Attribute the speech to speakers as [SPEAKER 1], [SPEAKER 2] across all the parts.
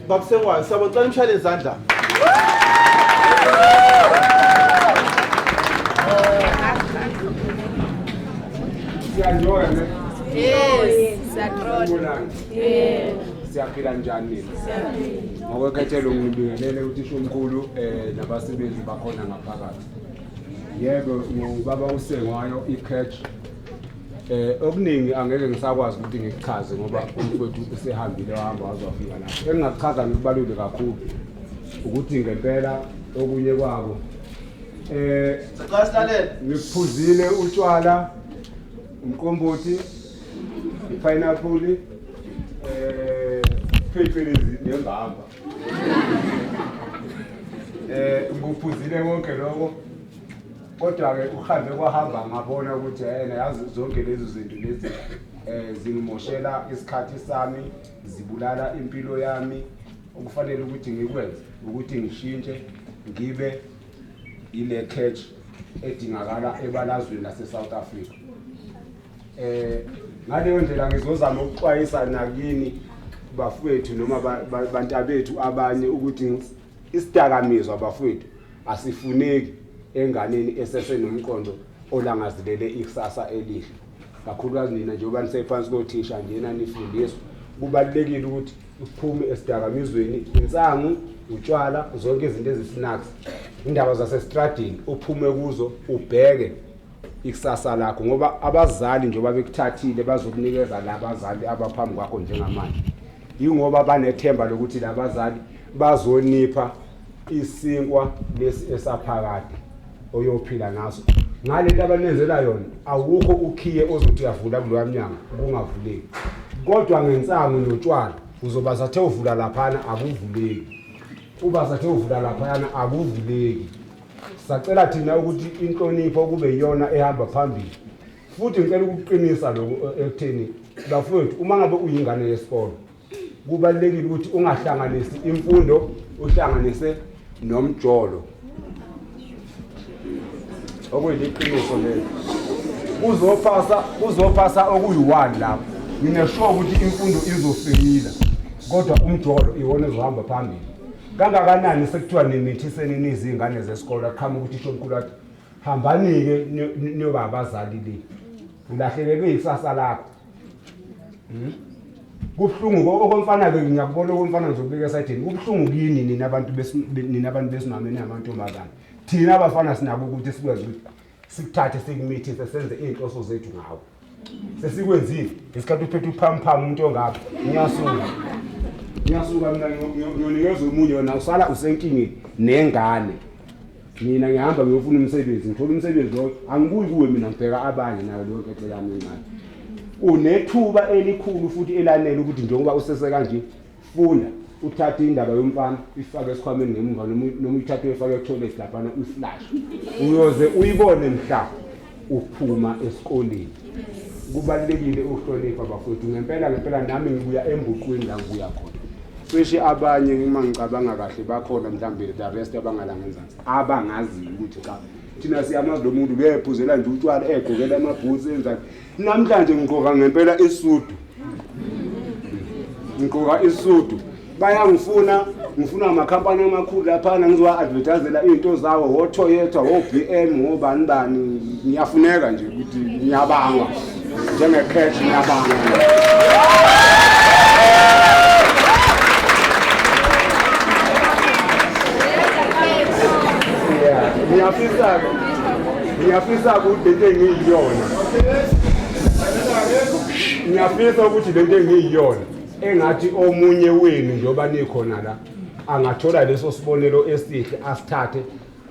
[SPEAKER 1] bakusengwayo siyabona imshayele izandla.
[SPEAKER 2] Siyanjoya ne?
[SPEAKER 3] Yes, siyaqonda. Yes.
[SPEAKER 2] Siyaphila njani nina?
[SPEAKER 3] Siyaphila.
[SPEAKER 2] Ngokwekhathelo ngibingelele uthisha omkhulu nabasebenzi bakhona ngaphakathi. Yebo ngubaba uSengwayo iCatch. Okuningi angeke ngisakwazi ukuthi ngikuchaze ngoba umfowethu usehambile wahamba wazofika lapho. Engingakuchaza ngikubalule kakhulu ukuthi ngempela okunye kwabo
[SPEAKER 1] Sicela silalele.
[SPEAKER 2] ngikuphuzile utshwala, umqombothi, ipineapple, phecelezi nembamba. Ngikuphuzile konke lokho. Kodwa ke uhambe kwahamba ngabona ukuthi yena yazi zonke lezi zinto lezi zingimoshela isikhathi sami, zibulala impilo yami. Okufanele ukuthi ngikwenze ukuthi ngishintshe ngibe ile catch edingakala ebalazweni lase South Africa. Ngaleyo ndlela ngizozama ukuxwayisa nakini bafowethu noma bantabethu abanye ukuthi isidakamizwa bafowethu asifuneki enganeni esesenomqondo olangazilele ikusasa elihle. Kakhulukazi nina njengoba nisephansi kothisha njena nifundiswa kubalulekile ukuthi uphume esidakamizweni, insangu, utshwala, zonke izinto ezisnacks, indaba zasestradini uphume kuzo ubheke ikusasa lakho ngoba abazali njengoba bekuthathile bazokunikeza labazali abaphambi kwakho njengamanje. Yingoba banethemba lokuthi labazali bazonipha isinkwa lesi esaphakade oyophila ngaso. Ngalento abanenzela yona awukho ukhiye ozothi uyavula kuloya mnyango kungavuleki. Kodwa ngensangu notshwala uzoba sathe uvula laphana akuvuleki. Uba sathe uvula laphana akuvuleki. Sacela thina ukuthi inhlonipho kube iyona ehamba phambili. Futhi ngicela ukuqinisa lokho ekutheni bafowethu uma ngabe uyingane yesikole kubalulekile ukuthi ungahlanganisi imfundo uhlanganise nomjolo. Okuyiliqiniso lelo. Uzopasa okuyi-1 lapho. Nginesho ukuthi imfundo izofeyila kodwa umjolo iwona ezohamba phambili. Kangakanani sekuthiwa nimithiseni nizingane zesikole aqhamuka ukuthi isho omkhulu wathi hambanike niyoba abazali le. Ulahleleke ikusasa lakho. Kubhlungu okomfana ke ngiyakubona okomfana ngizobika esayidini. Kubhlungu kini nina abantu besimame namantombazane. Thina abafana sinabo ukuthi sikwazi ukuthi sikuthathe sikumithise senze izinhloso zethu ngawo. Sesikwenzile isikhathi uphethe uphamphamu umuntu ongapha ngiyasuka mina ngiyonikeza umunye wona usala usenkingeni nengane. Mina ngihamba ngiyofuna umsebenzi ngithola umsebenzi lo angibuyi kuwe mina ngibheka abanye nayo leyo nketho yami encane. Unethuba elikhulu futhi elanele ukuthi njengoba usese kanje funda uthathe indaba yomfana ifake esikhwameni ngemuva noma uyithathe uyifake etoilet lapha uyiflash uyoze uyibone mhla uphuma esikoleni. Kubalulekile ukuhlonipha abafowethu ngempela nami ngibuya embuqweni la ngibuya khona. Cishe abanye uma ngicabanga kahle bakhona mhlambe the rest abangalangenzansi abangazi ukuthi cha thina siyamazi lo muntu bephuzela nje utshwala egqokela amabhutsi enzani. Namhlanje ngigqoka ngempela isudu. Ngigqoka isudu. Bayangifuna ngifuna amakhampani amakhulu lapha ngizowa advertisela izinto zawo wo Toyota wo BM ngobani bani ngiyafuneka nje ukuthi ngiyabanga njengeCatch ngiyabanga. Ngiyafisa ukuthi lento engiyiyona. Ngiyafisa ukuthi lento engiyiyona engathi omunye wenu njoba nikhona la angathola leso sibonelo esihle asithathe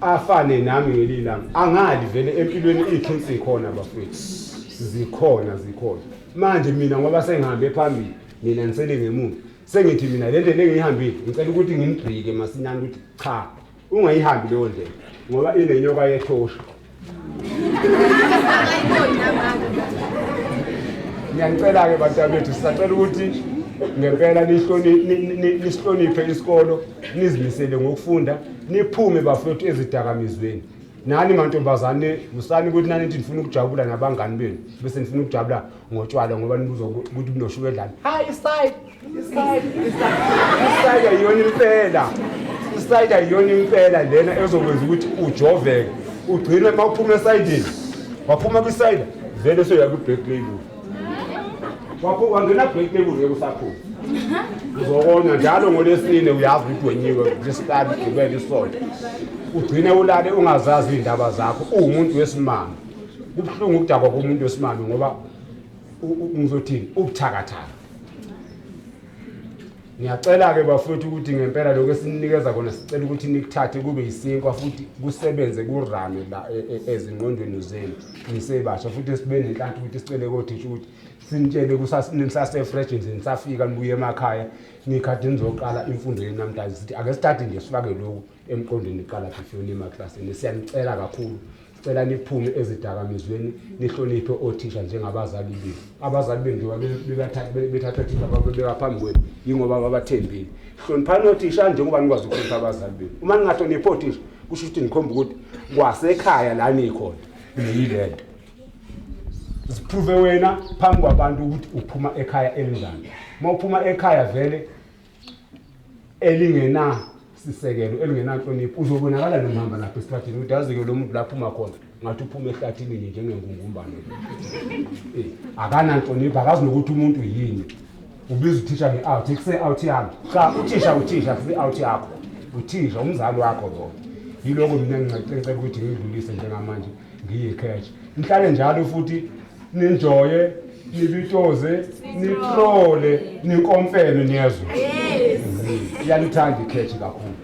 [SPEAKER 2] afane nami ngelilanga. Angali vele empilweni ikhensi ikhona bafethu. Zikhona. Manje mina ngoba sengihambe phambili mina ngisele ngemuva. Sengithi mina lento engihambile ngicela ukuthi ngimbrike masinyane ukuthi cha ungayihambi leyo ndlela ngoba inenyoka yethosha. Ngiyacela ke bantabethu sisacela ukuthi ngempela nihloniphe isikolo nizimisele ngokufunda niphume bafowethu ezidakamizweni. Nani mantombazane usani ukuthi nani nithi nifuna ukujabula nabangani benu bese nifuna ukujabula ngotshwala ngoba nibuza ukuthi kunoshukela dlani. Hi side ayiyona impela isayidi ayiyona impela lena ezokwenza ukuthi ujoveke ugcine mawuphuma esayidini waphuma kwisayida vele soya ku break label wangena break label ngeke usaphuma uzokona njalo ngolesine uyazi ukuthi wenyiwe ngesikhathi ugibela isonto ugcine ulale ungazazi indaba zakho umuntu wesimanga kubhlungu ukudakwa komuntu wesimanga ngoba ngizothini ubuthakathaka ngiyacela ke bafowethu ukuthi ngempela lokho esininikeza kona sicela ukuthi nikuthathe kube yisinkwa futhi kusebenze kurame la ezingqondweni zenu nisebasha futhi sibe nenhlanhla ukuthi sicele kodisha ukuthi sinitshele kusasase fresh nisafika nibuye emakhaya nikhathi nizoqala imfundo yenu namhlanje sithi ake sithathe nje sifake lokho emqondweni niqala before emaklasini siyanicela kakhulu sicela niphume ezidakamizweni nihloniphe othisha njengabazali benu abazali benu njengoba bethatha othisha babeka phambi kwenu yingoba babathembile hloniphani othisha njengoba nikwazi ukuhlonipha abazali benu uma ningahloniphi othisha kusho ukuthi nikhomba ukuthi kwasekhaya la nikhona niyilento siprove wena phambi kwabantu ukuthi uphuma ekhaya elinjani uma uphuma ekhaya vele elingena sisekelo elingenanhlonipho uzobonakala nomhamba lapha esitratini ukuthi yazi-ke lo muntu lapho uma khona ngathi uphuma ehlathini nje njengengungumbane akananhlonipho akazi nokuthi umuntu yini ubiza uthisha nge-out ekuse-out yami cha uthisha kuse-out yakho uthisha umzali wakho lo yiloko mina ngicela ukuthi ngidlulise njengamanje ngiyikheshe nihlale njalo futhi ninjoye nibitoze nitrole ninkomfele niyezwe iyalithanda ikheshi kakhulu